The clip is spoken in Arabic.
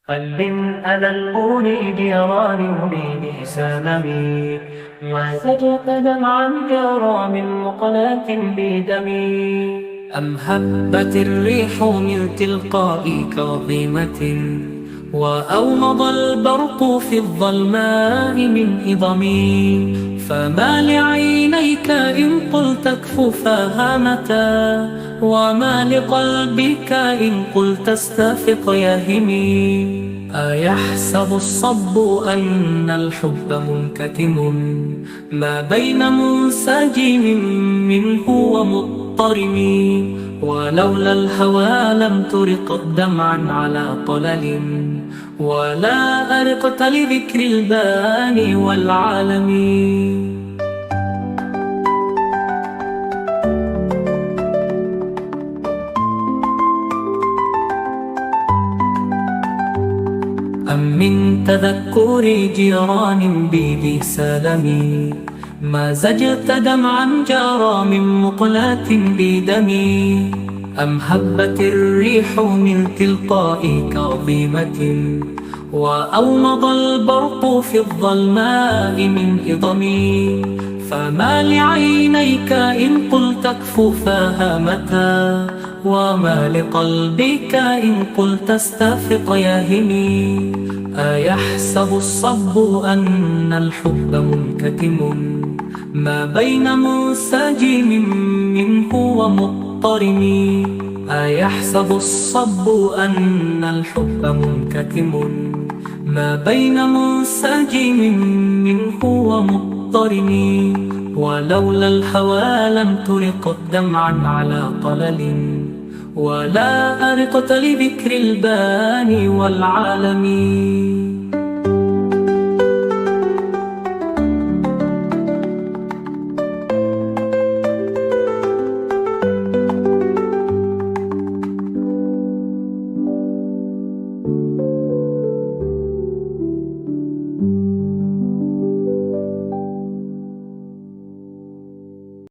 قلب على الأولي جيران مريد سالمي، ما سجد دمعا جرى من مقلاة بدمي. أم هبت الريح من تلقاء كاظمة، وأومض البرق في الظلماء من إضمي. فما لعينيك إن قلت اكففاها متى، وما لقلبك إن قلت استفق يهمي. أيحسب الصب أن الحب منكتم، ما بين منسجم منه ومضطرم. ولولا الهوى لم ترق دمعا على طلل، ولا أرقت لذكر الباني والعالم. أم من تذكر جيران بذي سالمي، ما زجت دمعا جرى من مقلاة بدمي. أم هبت الريح من تلقاء كاظمة، وأومض البرق في الظلماء من إضمي. فما لعينيك إن قلت اكففاها متى، وما لقلبك إن قلت استفق يهمي. أيحسب الصب أن الحب منكتم، ما بين منسجم منه ومضطرم. أيحسب الصب أن الحب منكتم، ما بين منسجم منه ومضطرم. ولولا الهوى لم ترق دمعا على طلل، ولا أرقت لذكر الباني والعالم.